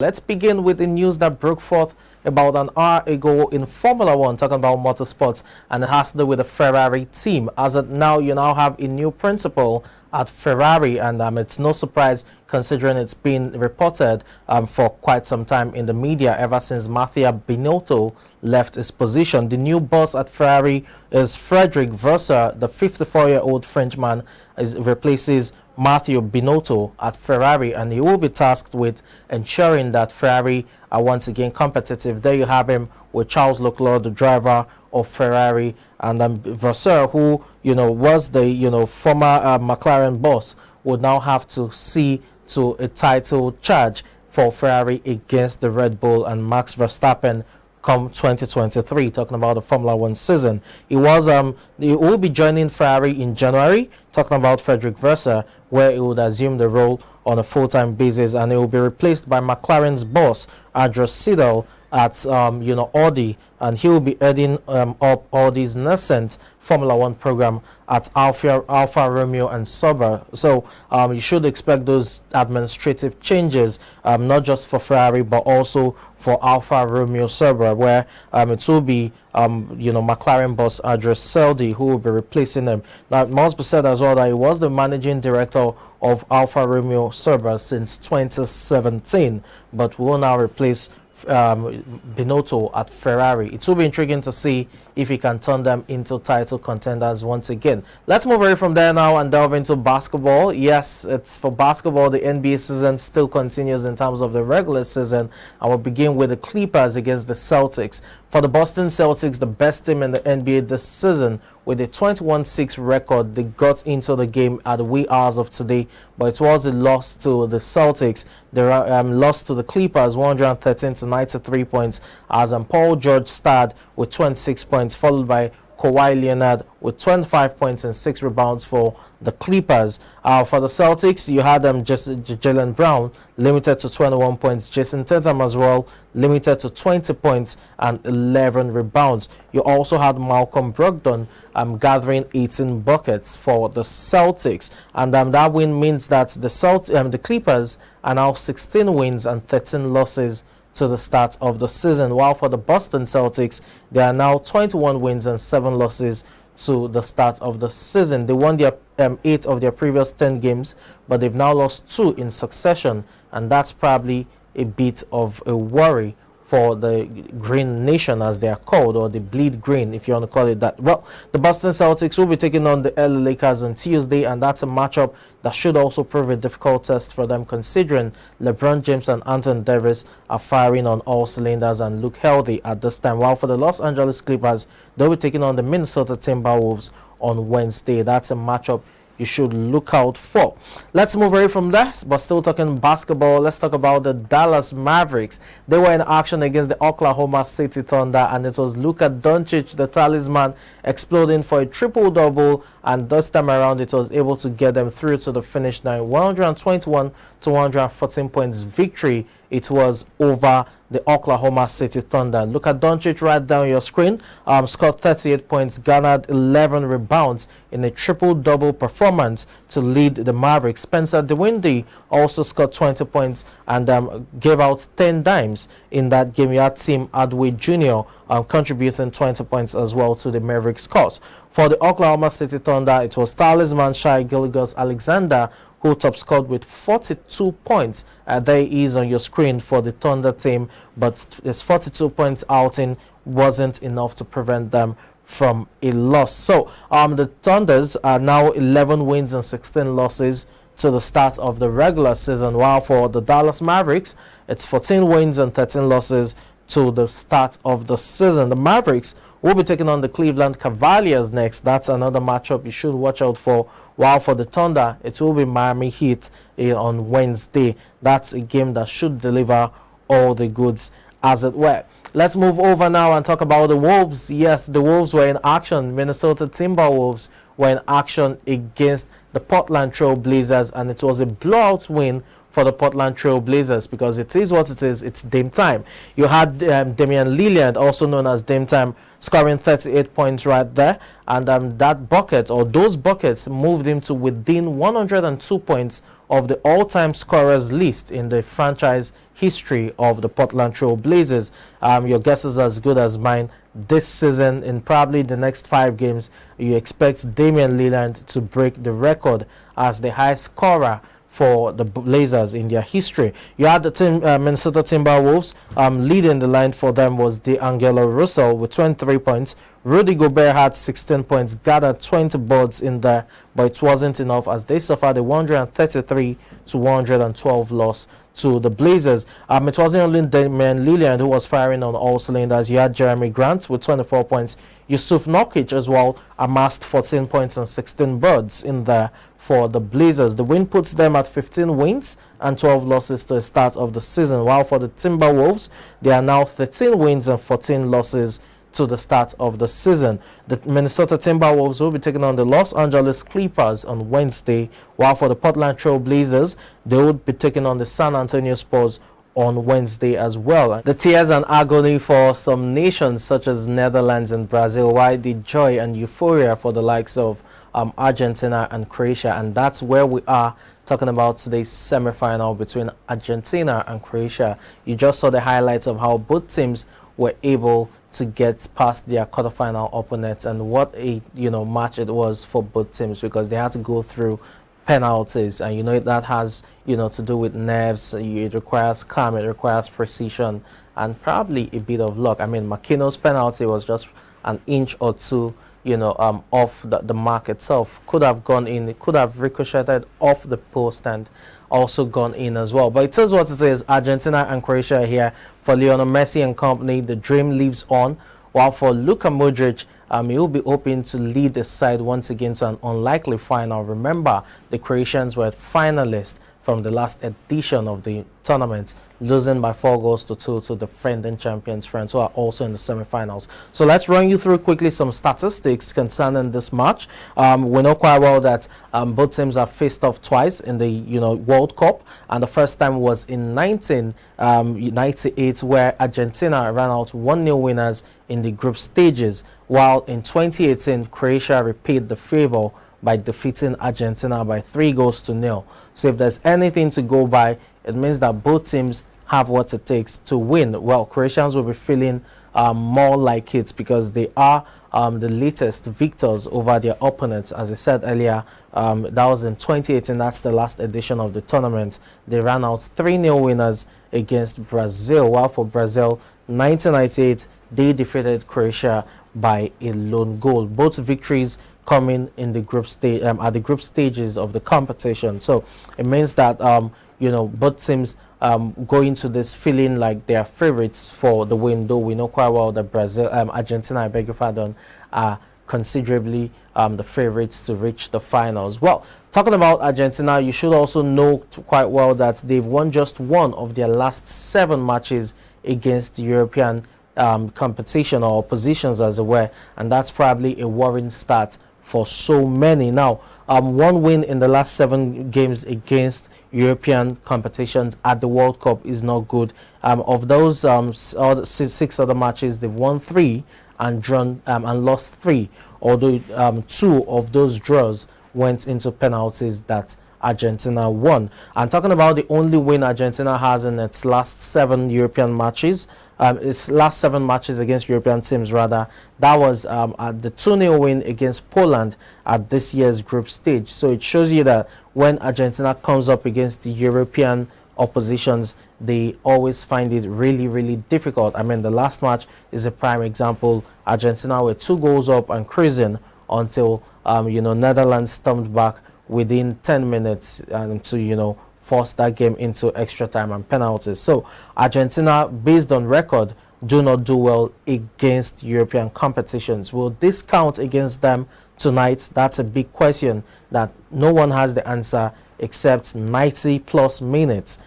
Let's begin with the news that broke forth about an hour ago in Formula One, talking about motorsports, and it has to do with the Ferrari team. As of now, you now have a new principal at Ferrari, and it's no surprise considering it's been reported for quite some time in the media ever since Mattia Bonnitto left his position. The new boss at Ferrari is Frederic Vasseur, the 54-year-old Frenchman, replaces Mattia Bonnitto at Ferrari, and he will be tasked with ensuring that Ferrari are once again competitive. There you have him with Charles Leclerc, the driver of Ferrari, and Vasseur, who was the former McLaren boss, would now have to see to a title charge for Ferrari against the Red Bull and Max Verstappen come 2023, talking about the Formula One season. He will be joining Ferrari in January, talking about Frederic Vasseur, where he would assume the role on a full-time basis, and he will be replaced by McLaren's boss Adrian Seidel at Audi, and he will be heading up Audi's nascent Formula One program at Alfa Romeo and Sauber. So you should expect those administrative changes, not just for Ferrari but also for Alfa Romeo Sauber, where it will be McLaren boss Adrian Seidel who will be replacing him. Now it must be said as well that he was the managing director of Alfa Romeo Sauber since 2017, but will now replace Bonnitto at Ferrari. It will be intriguing to see if he can turn them into title contenders once again. Let's move away from there now and delve into basketball. Yes, it's for basketball. The NBA season still continues in terms of the regular season. I will begin with the Clippers against the Celtics. For the Boston Celtics, the best team in the NBA this season, with a 21-6 record, they got into the game at the wee hours of today, but it was a loss to the Celtics. They lost to the Clippers 113 to 93 points, as Paul George starred with 26 points, followed by Kawhi Leonard with 25 points and 6 rebounds for the Clippers. For the Celtics, you had just Jaylen Brown limited to 21 points, Jason Tatum as well limited to 20 points and 11 rebounds. You also had Malcolm Brogdon gathering 18 buckets for the Celtics, and that win means that the Clippers are now 16 wins and 13 losses to the start of the season, while for the Boston Celtics, they are now 21 wins and 7 losses to the start of the season. They won their 8 of their previous 10 games, but they've now lost 2 in succession, and that's probably a bit of a worry for the Green Nation, as they are called, or the Bleed Green, if you want to call it that. Well, the Boston Celtics will be taking on the LA Lakers on Tuesday, and that's a matchup that should also prove a difficult test for them, considering LeBron James and Anthony Davis are firing on all cylinders and look healthy at this time. While for the Los Angeles Clippers, they'll be taking on the Minnesota Timberwolves on Wednesday. That's a matchup you should look out for. Let's move away from that, but still talking basketball. Let's talk about the Dallas Mavericks. They were in action against the Oklahoma City Thunder, and it was Luka Doncic, the talisman, exploding for a triple-double, and this time around it was able to get them through to the finish line. 121 to 114 points victory it was over the Oklahoma City Thunder. Look at Doncic right down your screen. Scored 38 points, garnered 11 rebounds in a triple-double performance to lead the Mavericks. Spencer Dinwiddie also scored 20 points and gave out 10 dimes in that game. You had Tim Hardaway Jr. Contributing 20 points as well to the Mavericks' cause. For the Oklahoma City Thunder, it was talisman Shai Gilgeous-Alexander who top scored with 42 points. There he is on your screen for the Thunder team, but his 42 points outing wasn't enough to prevent them from a loss. So the Thunders are now 11 wins and 16 losses to the start of the regular season, while for the Dallas Mavericks, it's 14 wins and 13 losses to the start of the season. The Mavericks will be taking on the Cleveland Cavaliers next. That's another matchup you should watch out for. While for the Thunder, it will be Miami Heat on Wednesday. That's a game that should deliver all the goods, as it were. Let's move over now and talk about the Wolves. Yes, the Wolves were in action. Minnesota Timberwolves were in action against the Portland Trail Blazers, and it was a blowout win for for the Portland Trail Blazers, because it is what it is. It's Dame Time. You had Damian Lillard, also known as Dame Time, scoring 38 points right there, and that bucket, or those buckets, moved him to within 102 points of the all-time scorers list in the franchise history of the Portland Trail Blazers. Your guess is as good as mine. This season, in probably the next 5 games, you expect Damian Lillard to break the record as the highest scorer for the Blazers in their history. You had the Minnesota Timberwolves. Leading the line for them was D'Angelo Russell with 23 points. Rudy Gobert had 16 points, gathered 20 boards in there, but it wasn't enough as they suffered a 133-112 loss to the Blazers. It wasn't only Damian Lillard who was firing on all cylinders. You had Jeremy Grant with 24 points. Yusuf Nurkic as well amassed 14 points and 16 boards in there for the Blazers. The win puts them at 15 wins and 12 losses to the start of the season, while for the Timberwolves, they are now 13 wins and 14 losses to the start of the season. The Minnesota Timberwolves will be taking on the Los Angeles Clippers on Wednesday, while for the Portland Trail Blazers, they would be taking on the San Antonio Spurs on Wednesday as well. The tears and agony for some nations such as Netherlands and Brazil, while the joy and euphoria for the likes of Argentina and Croatia. And that's where we are talking about today's semi-final between Argentina and Croatia. You just saw the highlights of how both teams were able to get past their quarterfinal opponents, and what a match it was for both teams, because they had to go through penalties, and that has to do with nerves. It requires calm, it requires precision, and probably a bit of luck. I mean, Makino's penalty was just an inch or two off the mark itself. Could have gone in, it could have ricocheted off the post and also gone in as well. But it is what it is. Argentina and Croatia are here. For Lionel Messi and company, the dream lives on, while for Luka Modric, he will be hoping to lead the side once again to an unlikely final. Remember, the Croatians were finalists from the last edition of the tournament, losing by 4-2 to the defending champions France, who are also in the semi-finals. So let's run you through quickly some statistics concerning this match. We know quite well that both teams have faced off twice in the World Cup, and the first time was in 1998, where Argentina ran out 1-0 winners in the group stages, while in 2018 Croatia repaid the favor by defeating Argentina by 3-0. So if there's anything to go by, it means that both teams have what it takes to win. Well, Croatians will be feeling more like it, because they are the latest victors over their opponents. As I said earlier, that was in 2018. That's the last edition of the tournament. They ran out 3-0 winners against Brazil, while for Brazil, 1998, they defeated Croatia by a lone goal. Both victories coming in the group stage at the group stages of the competition. So it means that both teams go into this feeling like they are favorites for the win, though we know quite well that Argentina, I beg your pardon, are considerably the favorites to reach the finals. Well, talking about Argentina, you should also know quite well that they've won just one of their last 7 matches against European competition or oppositions, as it were, and that's probably a worrying start for so many. Now, one win in the last 7 games against European competitions at the World Cup is not good. Of those 6 other matches, they've won 3 and drawn and lost 3, although 2 of those draws went into penalties that Argentina won. And talking about the only win Argentina has in its last 7 European matches, its last 7 matches against European teams rather, that was at the 2-0 win against Poland at this year's group stage. So it shows you that when Argentina comes up against the European oppositions, they always find it really, really difficult. I mean, the last match is a prime example. Argentina were 2 goals up and cruising until Netherlands stormed back within 10 minutes to force that game into extra time and penalties. So Argentina, based on record, do not do well against European competitions. Will this count against them tonight? That's a big question that no one has the answer except 90+ minutes.